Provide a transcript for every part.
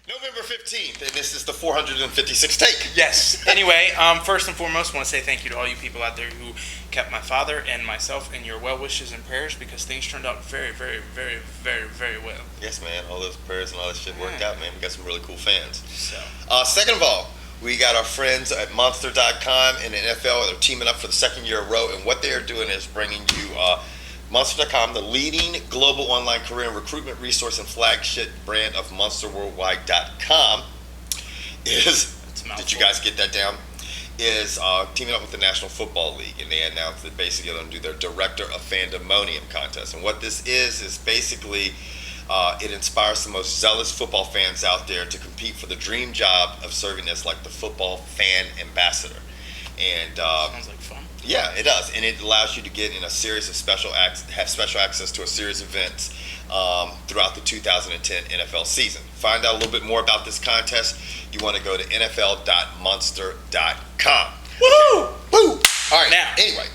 November 15th, and this is the 456th take. Yes. Anyway, first and foremost, I want to say thank you to all you people out there who kept my father and myself in your well wishes and prayers, because things turned out very, very, very, very, very well. Yes, man. All those prayers and all that shit worked out, man. We got some really cool fans. So, second of all, we got our friends at Monster.com and the NFL. They're teaming up for the second year in a row, and what they are doing is bringing you Monster.com, the leading global online career and recruitment resource and flagship brand of MonsterWorldwide.com, did you guys get that down? Is teaming up with the National Football League, and they announced that basically they're going to do their Director of Fandemonium contest. And what this is basically it inspires the most zealous football fans out there to compete for the dream job of serving as like the football fan ambassador. And sounds like fun. Yeah, it does, and it allows you to get in a series of special access to a series of events throughout the 2010 NFL season. Find out a little bit more about this contest. You want to go to NFL.monster.com. Woo! Woo! All right. Now, anyway,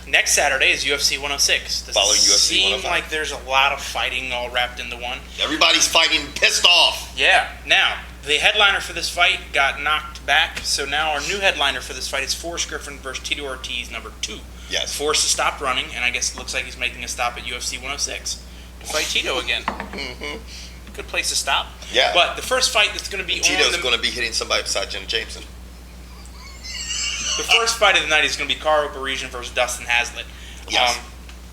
next Saturday is UFC 106. Does following it UFC seem 105. like there's a lot of fighting all wrapped into one? Everybody's fighting pissed off. Yeah. Now, the headliner for this fight got knocked back, so now our new headliner for this fight is Forrest Griffin versus Tito Ortiz, number 2. Yes. Forrest has stopped running, and I guess it looks like he's making a stop at UFC 106 to fight Tito again. Mm-hmm. Good place to stop. Yeah. But the first fight that's going to be Tito's going to be hitting somebody beside Jenna Jameson. The first fight of the night is going to be Karo Parisian versus Dustin Haslett. Yes.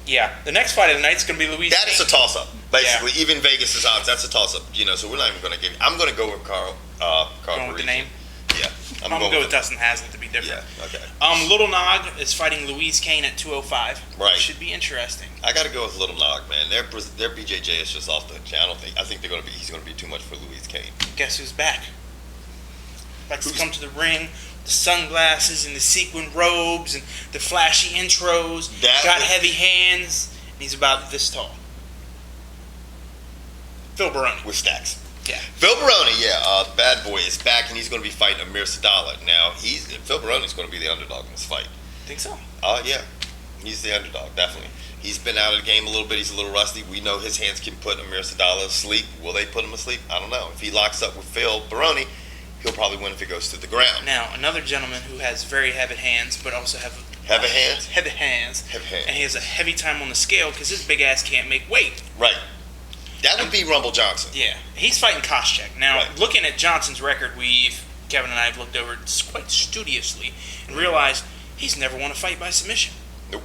Yeah. The next fight of the night is going to be Luis. That is a toss-up. Basically, Yeah. even Vegas' odds, that's a toss-up. So we're not even going to give. I'm going to go with Carl. Going with the name? Yeah. I'm going to go with Dustin Haslett to be different. Yeah. Okay. Little Nog is fighting Louise Kane at 205. Right. Should be interesting. I got to go with Little Nog, man. Their BJJ is just off the chain. I think he's going to be too much for Louise Kane. Guess who's back? Likes to come to the ring, the sunglasses and the sequin robes and the flashy intros. Got heavy hands, and he's about this tall. Phil Baroni. With stacks. Yeah. Phil Baroni, the bad boy is back, and he's going to be fighting Amir Sadala. Now, Phil Baroni's going to be the underdog in this fight. Think so? Yeah. He's the underdog, definitely. He's been out of the game a little bit. He's a little rusty. We know his hands can put Amir Sadala asleep. Will they put him asleep? I don't know. If he locks up with Phil Baroni, he'll probably win if it goes to the ground. Now, another gentleman who has very heavy hands, but also Heavy hands? Heavy hands. And he has a heavy time on the scale because his big ass can't make weight. Right. That would be Rumble Johnson. Yeah. He's fighting Koscheck. Now, Right. looking at Johnson's record, Kevin and I have looked over it quite studiously and realized he's never won a fight by submission. Nope.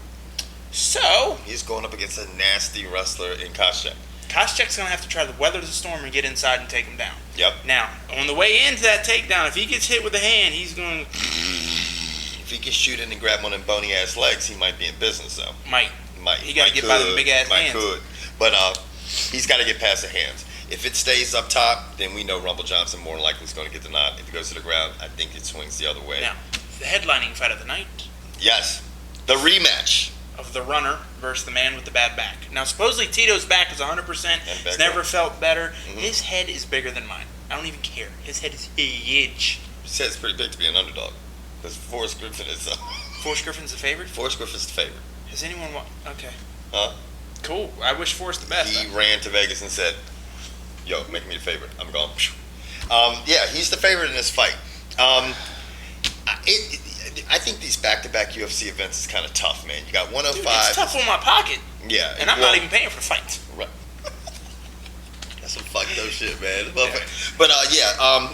So, He's going up against a nasty wrestler in Koscheck. Koscheck's going to have to try to weather the storm and get inside and take him down. Yep. Now, on the way into that takedown, if he gets hit with a hand, he's going to... If he can shoot in and grab one of them bony ass legs, he might be in business though. He got to get by the big ass hands. Could. But he's got to get past the hands. If it stays up top, then we know Rumble Johnson more than likely is going to get the nod. If it goes to the ground, I think it swings the other way. Now, the headlining fight of the night. Yes. The rematch Of the runner versus the man with the bad back. Now, supposedly Tito's back is 100%. He's never felt better. Mm-hmm. His head is bigger than mine. I don't even care. His head is huge. His head's pretty big to be an underdog. Because Forrest Griffin is... Forrest Griffin's the favorite? Forrest Griffin's the favorite. Has anyone... Okay. Huh? Cool. I wish Forrest the best. He ran to Vegas and said, yo, make me the favorite. I'm gone. Yeah, he's the favorite in this fight. I think these back-to-back UFC events is kind of tough, man. You got 105. Dude, it's tough on my pocket. Yeah. And I'm not even paying for the fights. Right. That's some fucked up shit, man. Yeah. But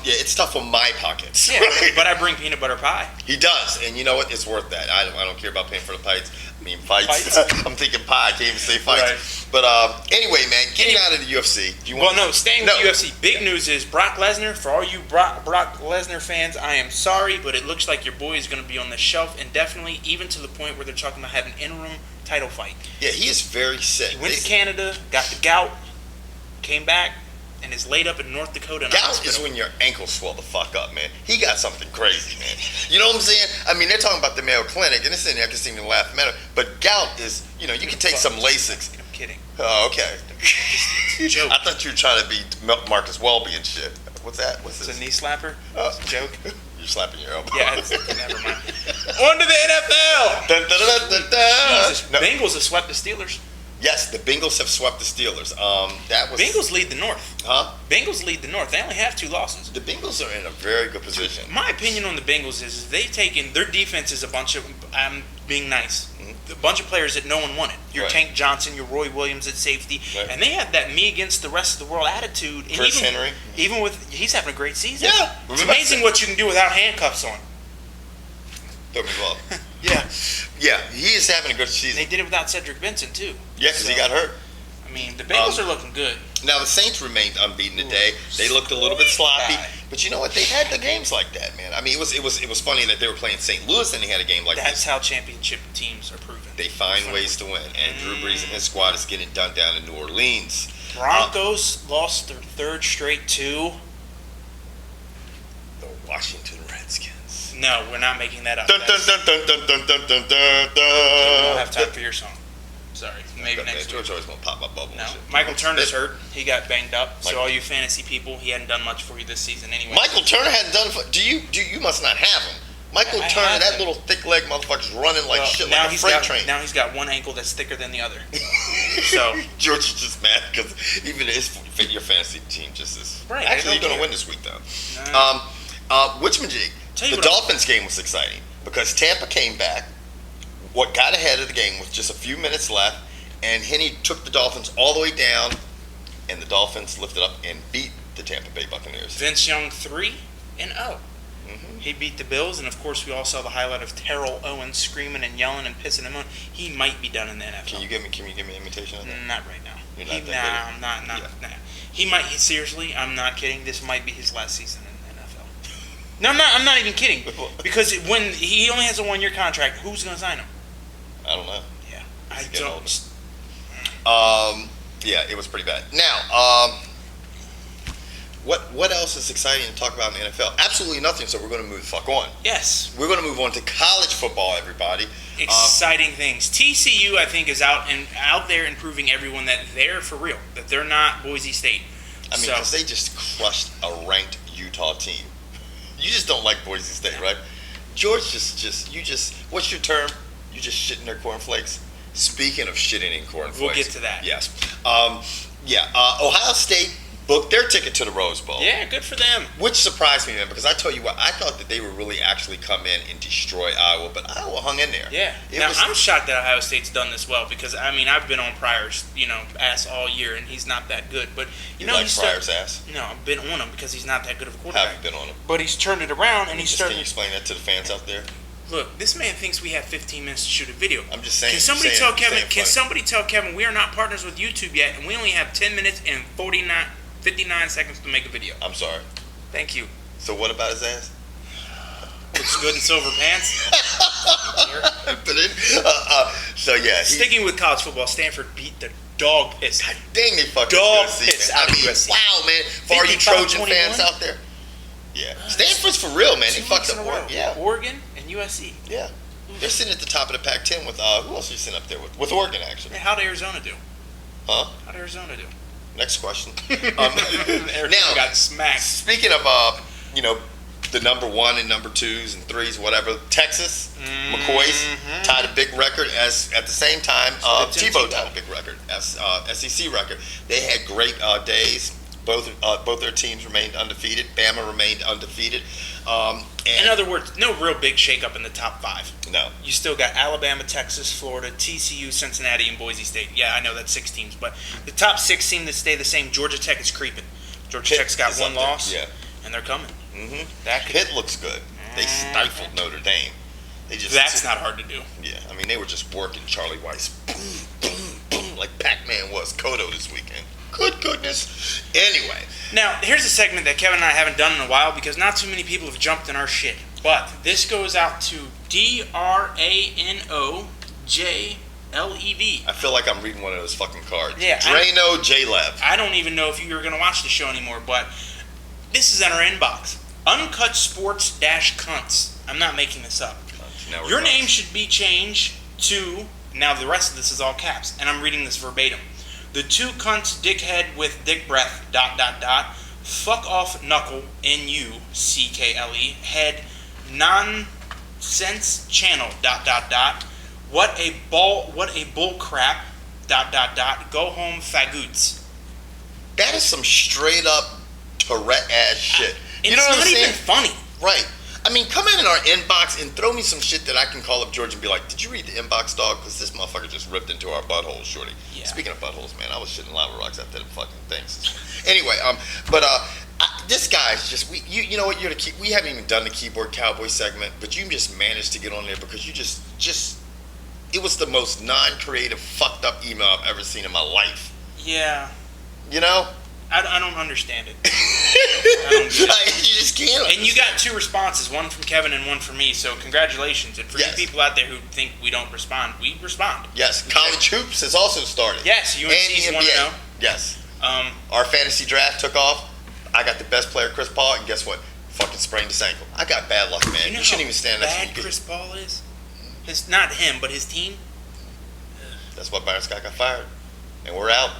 it's tough on my pockets. Yeah, right? but I bring peanut butter pie. He does, and you know what? It's worth that. I don't care about paying for the fights. I mean, fights. I'm thinking pie. I can't even say fights. Right. But anyway, man, getting out of the UFC. Staying with UFC. Big news is Brock Lesnar. For all you Brock Lesnar fans, I am sorry, but it looks like your boy is going to be on the shelf indefinitely, even to the point where they're talking about having an interim title fight. Yeah, he is very sick. He went to Canada, got the gout, came back, and is laid up in North Dakota in a Gout hospital. is when your ankles swell the fuck up, man. He got something crazy, man. You know what I'm saying? I mean, they're talking about the Mayo Clinic, and it's in there. I can see them laugh at it. But gout is, you can take some Lasix. I'm kidding. Oh, okay. It's a joke. I thought you were trying to be Marcus Welby and shit. What's that? What's It's this? a knee slapper. It's a joke. You're slapping your elbow. Yeah, never mind. On to the NFL. Dun, dun, dun, dun, dun. Jesus, Bengals have swept the Steelers. Yes, the Bengals have swept the Steelers. That was Bengals lead the North. Huh? Bengals lead the North. They only have 2 losses. The Bengals are in a very good position. My opinion on the Bengals is they've taken their defense is a bunch of being nice, a bunch of players that no one wanted. Your Right. Tank Johnson, your Roy Williams at safety, Right. and they have that me against the rest of the world attitude. And Chris Henry. even with he's having a great season. Yeah. It's amazing what you can do without handcuffs on. Don't be well. Yeah, Yeah, he is having a good they season. did it without Cedric Benson too. Yeah, because he got hurt. I mean, the Bengals are looking good. Now, the Saints remained unbeaten today. They looked a little bit sloppy. Bad. But you know what? They had the games like that, man. I mean, it was funny that they were playing St. Louis and they had a game like That's this. how championship teams are proven. They find ways to win. And Drew Brees and his squad is getting done down in New Orleans. Broncos lost their 3rd straight to. The Washington Redskins. No, we're not making that up. Dun, dun, dun, dun, dun, dun, dun, dun, dun, We don't dun. have time for your song. Sorry, maybe Okay, next week. George always gonna pop my bubble. No, and shit. Michael Turner's hurt. He got banged up. So Michael- all you fantasy people, he hadn't done much for you this season anyway. Michael Turner hadn't done. You must not have him. Michael I Turner, have that him. little thick leg motherfucker's running like Well, shit, now like a he's freight got train. now he's got one ankle that's thicker than the other. So George is just mad because even your fantasy team just is. Right, I Actually, you're don't going to care. win this week though. No. Witchmajig, Tell you the what I- Dolphins game was exciting because Tampa came back. What got ahead of the game with just a few minutes left, and Henney took the Dolphins all the way down, and the Dolphins lifted up and beat the Tampa Bay Buccaneers. Vince Young 3-0. Mhm. He beat the Bills, and of course we all saw the highlight of Terrell Owens screaming and yelling and pissing him on. He might be done in the NFL. Can you give me an imitation of that? Not right now. You're not that Nah, good? I'm not. Yeah. Nah. He might. Seriously, I'm not kidding. This might be his last season in the NFL. No, I'm not even kidding. Because when he only has a 1-year contract, who's going to sign him? I don't know. Yeah, I getting don't. Yeah, it was pretty bad. Now, what else is exciting to talk about in the NFL? Absolutely nothing. So we're going to move the fuck on. Yes, We're going to move on to college football, everybody. exciting things. TCU, I think, is out there and proving everyone that they're for real. That they're not Boise State. I mean, because they just crushed a ranked Utah team. You just don't like Boise State, right? George, what's your term? You just shitting their cornflakes? Speaking of shitting in cornflakes. We'll get to that. Yes. Ohio State booked their ticket to the Rose Bowl. Yeah, good for them. Which surprised me, man, because I tell you what, I thought that they would really actually come in and destroy Iowa, but Iowa hung in there. Yeah. I'm shocked that Ohio State's done this well because I've been on Pryor's ass all year and he's not that good. But You like he's Pryor's ass? No, I've been on him because he's not that good of a How quarterback. have you been on him? But he's turned it around and he's Can you starting. explain that to the fans out there? Look, this man thinks we have 15 minutes to shoot a video. I'm just saying. Can somebody saying- tell Kevin? saying Can funny. somebody tell Kevin we are not partners with YouTube yet, and we only have 10 minutes and 59 seconds to make a video. I'm sorry. Thank you. So what about his ass? Looks good in silver pants. But so yeah, Sticking with college football, Stanford beat the dog piss. dang, they fucked Dog USC. piss Man. out of I mean, USC. wow, man. For all you 55-21? Trojan fans out there, yeah, Stanford's for real, man. They 2 fucked weeks in up a row. Oregon. Yeah, Oregon and USC. yeah. They're sitting at the top of the Pac-10 with who else are you sitting up there with Oregon actually? Hey, how'd Arizona do? Huh? How'd Arizona do? Next question. Arizona now, got smacked. speaking of the number 1 and number 2s and 3s, whatever, Texas, McCoy's tied a big record as at the same time Tebow tied a big record as SEC record. They had great days. Both their teams remained undefeated. Bama remained undefeated. In other words, no real big shakeup in the top 5. No. You still got Alabama, Texas, Florida, TCU, Cincinnati, and Boise State. Yeah, I know that's 6 teams, but the top 6 seem to stay the same. Georgia Tech is creeping. Georgia Tech's got is 1 up there. loss, Yeah. and they're coming. Mm-hmm. That could, Pitt looks good. They stifled Notre Dame. that's not hard to do. Yeah, I mean they were just working Charlie Weiss, boom, boom, boom, like Pac-Man was Kodo this weekend. Good goodness. Anyway, Now, here's a segment that Kevin and I haven't done in a while because not too many people have jumped in our shit. But this goes out to DRANOJLEV. I feel like I'm reading one of those fucking cards. Yeah, Drano J-Lev. I don't even know if you were going to watch the show anymore, but this is in our inbox. Uncut Sports Cunts. I'm not making this up. Now we're Your going. name should be changed to, now the rest of this is all caps, and I'm reading this verbatim. The 2 cunts dickhead with dick breath, ... Fuck off knuckle, NUCKLE, head, nonsense channel, ... What a bull crap, Go home fagoots. That is some straight up Tourette ass shit. You know It's what I'm not saying? even funny. Right. I mean, come in our inbox and throw me some shit that I can call up George and be like, "Did you read the inbox, dog? Because this motherfucker just ripped into our buttholes, shorty." Yeah. Speaking of buttholes, man, I was shitting lava rocks after them fucking things. Anyway, this guy's just you know what? We haven't even done the keyboard cowboy segment, but you just managed to get on there because you just it was the most non-creative, fucked up email I've ever seen in my life. Yeah. You know? I don't understand it. I don't get it. You just can't. And you got 2 responses, one from Kevin and one from me, so congratulations. And for Yes. you people out there who think we don't respond, we respond. Yes, college hoops has also started. Yes, UNC's And the 1-0. NBA. Yes. Our fantasy draft took off. I got the best player, Chris Paul, and guess what? Fucking sprained his ankle. I got bad luck, man. You know shouldn't how even stand next to bad me. Chris Paul is? Not him, but his team. That's why Byron Scott got fired. And we're out.